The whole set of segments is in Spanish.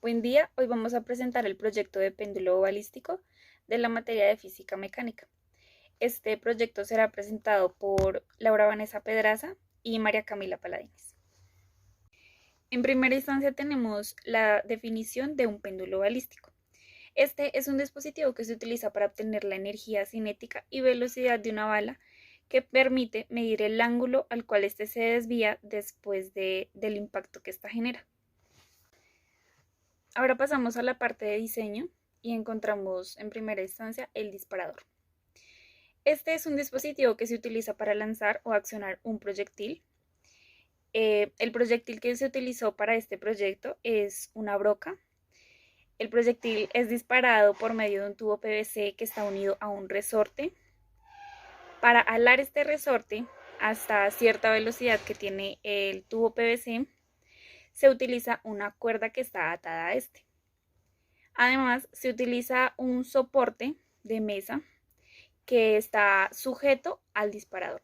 Buen día, hoy vamos a presentar el proyecto de péndulo balístico de la materia de física mecánica. Este proyecto será presentado por Laura Vanessa Pedraza y María Camila Paladines. En primera instancia tenemos la definición de un péndulo balístico. Este es un dispositivo que se utiliza para obtener la energía cinética y velocidad de una bala que permite medir el ángulo al cual éste se desvía después del impacto que ésta genera. Ahora pasamos a la parte de diseño y encontramos en primera instancia el disparador. Este es un dispositivo que se utiliza para lanzar o accionar un proyectil. El proyectil que se utilizó para este proyecto es una broca. El proyectil es disparado por medio de un tubo PVC que está unido a un resorte. Para alar este resorte hasta cierta velocidad que tiene el tubo PVC, se utiliza una cuerda que está atada a este. Además, se utiliza un soporte de mesa que está sujeto al disparador.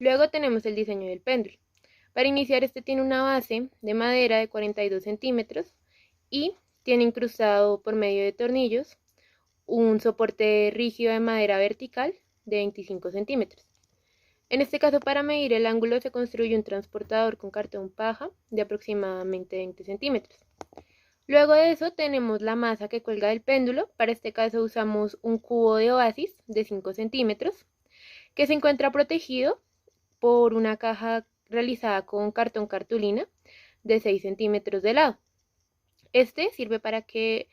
Luego tenemos el diseño del péndulo. Para iniciar, este tiene una base de madera de 42 centímetros y tiene incrustado por medio de tornillos un soporte rígido de madera vertical de 25 centímetros. En este caso, para medir el ángulo se construye un transportador con cartón paja de aproximadamente 20 centímetros. Luego de eso tenemos la masa que cuelga del péndulo. Para este caso usamos un cubo de oasis de 5 centímetros que se encuentra protegido por una caja realizada con cartón cartulina de 6 centímetros de lado. Este sirve para que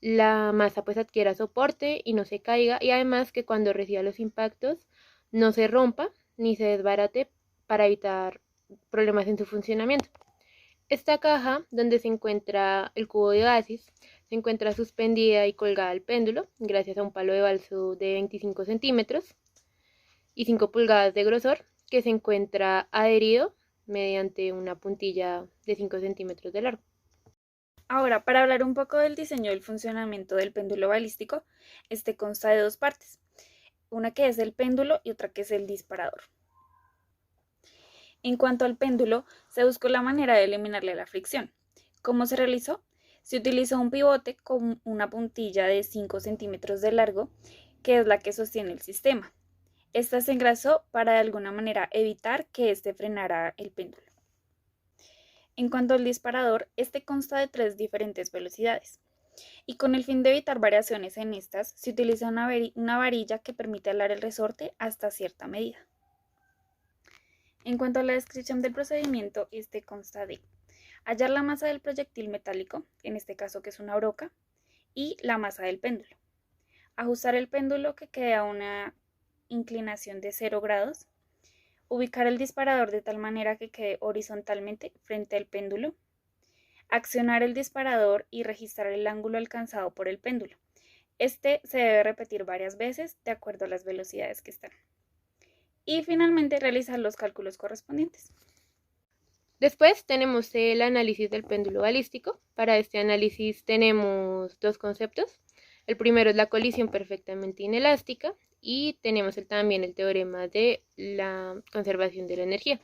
la masa adquiera soporte y no se caiga, y además que cuando reciba los impactos no se rompa ni se desbarate para evitar problemas en su funcionamiento. Esta caja, donde se encuentra el cubo de oasis, se encuentra suspendida y colgada al péndulo gracias a un palo de balso de 25 centímetros y 5 pulgadas de grosor que se encuentra adherido mediante una puntilla de 5 centímetros de largo. Ahora, para hablar un poco del diseño y el funcionamiento del péndulo balístico, este consta de dos partes, una que es el péndulo y otra que es el disparador. En cuanto al péndulo, se buscó la manera de eliminarle la fricción. ¿Cómo se realizó? Se utilizó un pivote con una puntilla de 5 centímetros de largo, que es la que sostiene el sistema. Esta se engrasó para de alguna manera evitar que éste frenara el péndulo. En cuanto al disparador, este consta de 3 diferentes velocidades, y con el fin de evitar variaciones en estas, se utiliza una varilla que permite alar el resorte hasta cierta medida. En cuanto a la descripción del procedimiento, este consta de hallar la masa del proyectil metálico, en este caso que es una broca, y la masa del péndulo. Ajustar el péndulo que quede a una inclinación de 0 grados. Ubicar el disparador de tal manera que quede horizontalmente frente al péndulo. Accionar el disparador y registrar el ángulo alcanzado por el péndulo. Este se debe repetir varias veces de acuerdo a las velocidades que están. Y finalmente realizar los cálculos correspondientes. Después tenemos el análisis del péndulo balístico. Para este análisis tenemos dos conceptos. El primero es la colisión perfectamente inelástica y tenemos también el teorema de la conservación de la energía.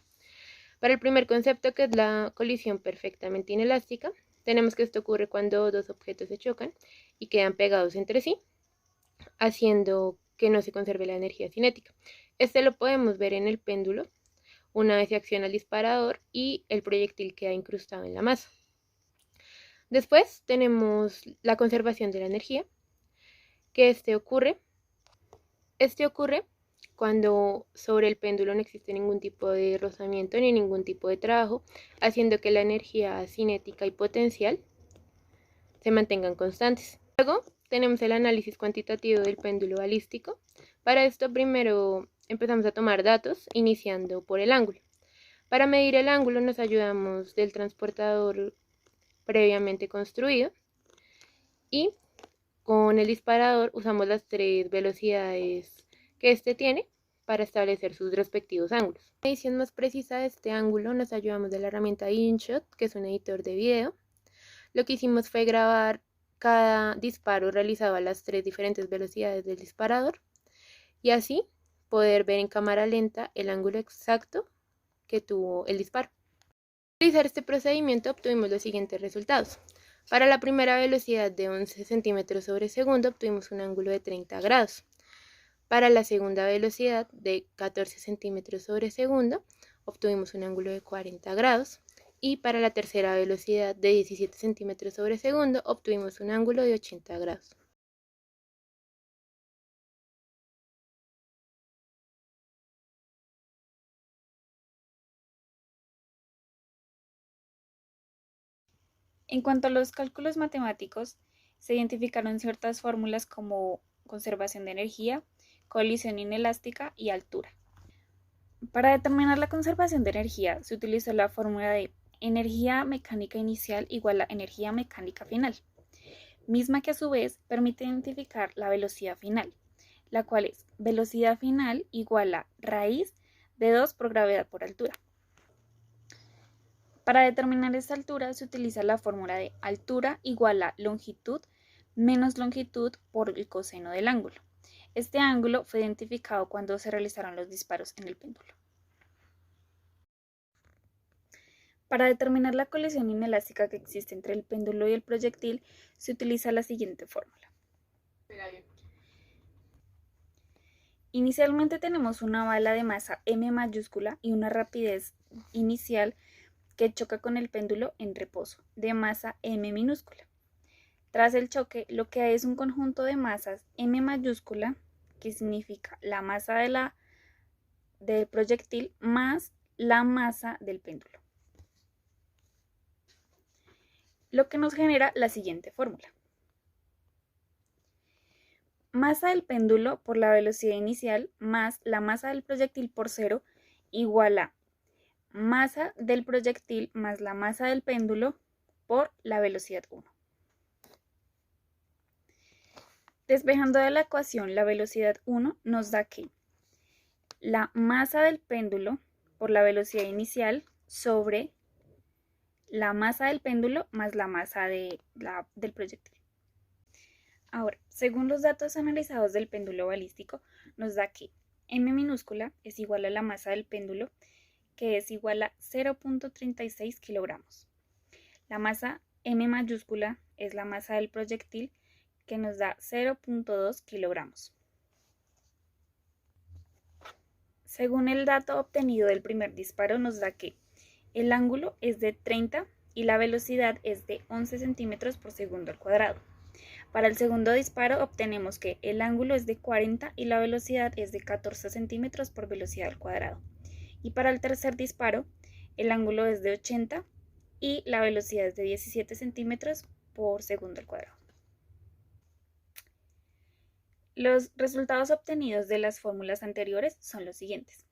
Para el primer concepto, que es la colisión perfectamente inelástica, tenemos que esto ocurre cuando dos objetos se chocan y quedan pegados entre sí, haciendo que no se conserve la energía cinética. Este lo podemos ver en el péndulo una vez se acciona el disparador y el proyectil queda incrustado en la masa. Después tenemos la conservación de la energía, que este ocurre cuando sobre el péndulo no existe ningún tipo de rozamiento ni ningún tipo de trabajo, haciendo que la energía cinética y potencial se mantengan constantes. Luego tenemos el análisis cuantitativo del péndulo balístico. Para esto primero empezamos a tomar datos, iniciando por el ángulo. Para medir el ángulo nos ayudamos del transportador previamente construido y con el disparador usamos las 3 velocidades que este tiene para establecer sus respectivos ángulos. Para medición más precisa de este ángulo nos ayudamos de la herramienta InShot, que es un editor de video. Lo que hicimos fue grabar cada disparo realizado a las 3 diferentes velocidades del disparador y así poder ver en cámara lenta el ángulo exacto que tuvo el disparo. Al realizar este procedimiento obtuvimos los siguientes resultados. Para la primera velocidad de 11 centímetros sobre segundo obtuvimos un ángulo de 30 grados. Para la segunda velocidad de 14 centímetros sobre segundo obtuvimos un ángulo de 40 grados. Y para la tercera velocidad de 17 centímetros sobre segundo obtuvimos un ángulo de 80 grados. En cuanto a los cálculos matemáticos, se identificaron ciertas fórmulas como conservación de energía, colisión inelástica y altura. Para determinar la conservación de energía, se utilizó la fórmula de energía mecánica inicial igual a energía mecánica final, misma que a su vez permite identificar la velocidad final, la cual es velocidad final igual a raíz de 2 por gravedad por altura. Para determinar esta altura se utiliza la fórmula de altura igual a longitud menos longitud por el coseno del ángulo. Este ángulo fue identificado cuando se realizaron los disparos en el péndulo. Para determinar la colisión inelástica que existe entre el péndulo y el proyectil, se utiliza la siguiente fórmula. Inicialmente tenemos una bala de masa m mayúscula y una rapidez inicial que choca con el péndulo en reposo, de masa m minúscula. Tras el choque, lo que hay es un conjunto de masas m mayúscula, que significa la masa del proyectil más la masa del péndulo, lo que nos genera la siguiente fórmula. Masa del péndulo por la velocidad inicial más la masa del proyectil por 0 igual a masa del proyectil más la masa del péndulo por la velocidad 1. Despejando de la ecuación la velocidad 1 nos da que la masa del péndulo por la velocidad inicial sobre la masa del péndulo más la masa del proyectil. Ahora, según los datos analizados del péndulo balístico, nos da que m minúscula es igual a la masa del péndulo, que es igual a 0.36 kilogramos. La masa m mayúscula es la masa del proyectil, que nos da 0.2 kilogramos. Según el dato obtenido del primer disparo, nos da que el ángulo es de 30 y la velocidad es de 11 centímetros por segundo al cuadrado. Para el segundo disparo obtenemos que el ángulo es de 40 y la velocidad es de 14 centímetros por velocidad al cuadrado. Y para el tercer disparo, el ángulo es de 80 y la velocidad es de 17 centímetros por segundo al cuadrado. Los resultados obtenidos de las fórmulas anteriores son los siguientes.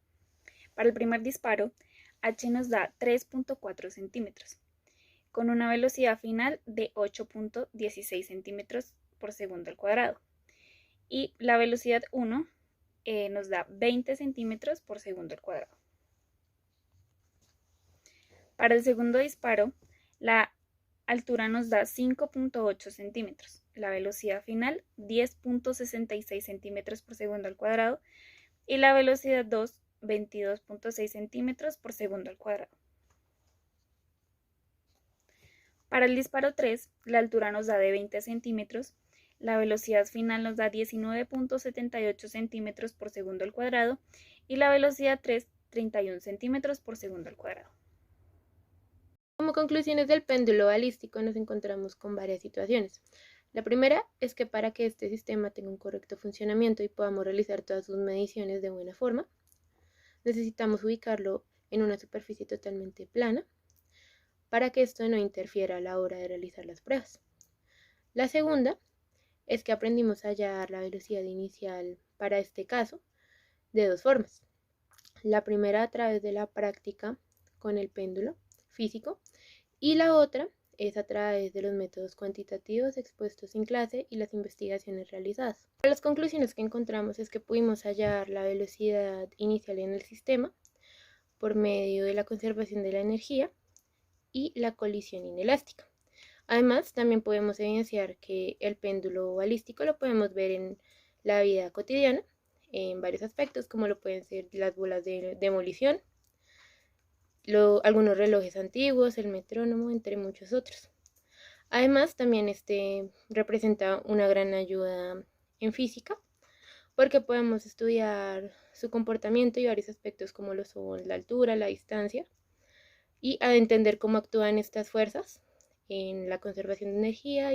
Para el primer disparo, h nos da 3.4 centímetros, con una velocidad final de 8.16 centímetros por segundo al cuadrado. Y la velocidad 1 nos da 20 centímetros por segundo al cuadrado. Para el segundo disparo, la altura nos da 5.8 centímetros, la velocidad final 10.66 centímetros por segundo al cuadrado y la velocidad 2, 22.6 centímetros por segundo al cuadrado. Para el disparo 3, la altura nos da de 20 centímetros, la velocidad final nos da 19.78 centímetros por segundo al cuadrado y la velocidad 3, 31 centímetros por segundo al cuadrado. Como conclusiones del péndulo balístico nos encontramos con varias situaciones. La primera es que para que este sistema tenga un correcto funcionamiento y podamos realizar todas sus mediciones de buena forma, necesitamos ubicarlo en una superficie totalmente plana para que esto no interfiera a la hora de realizar las pruebas. La segunda es que aprendimos a hallar la velocidad inicial para este caso de dos formas. La primera a través de la práctica con el péndulo físico y la otra es a través de los métodos cuantitativos expuestos en clase y las investigaciones realizadas. Las conclusiones que encontramos es que pudimos hallar la velocidad inicial en el sistema por medio de la conservación de la energía y la colisión inelástica. Además, también podemos evidenciar que el péndulo balístico lo podemos ver en la vida cotidiana en varios aspectos, como lo pueden ser las bolas de demolición, algunos relojes antiguos, el metrónomo, entre muchos otros. Además, también representa una gran ayuda en física, porque podemos estudiar su comportamiento y varios aspectos como lo son la altura, la distancia, y a entender cómo actúan estas fuerzas en la conservación de energía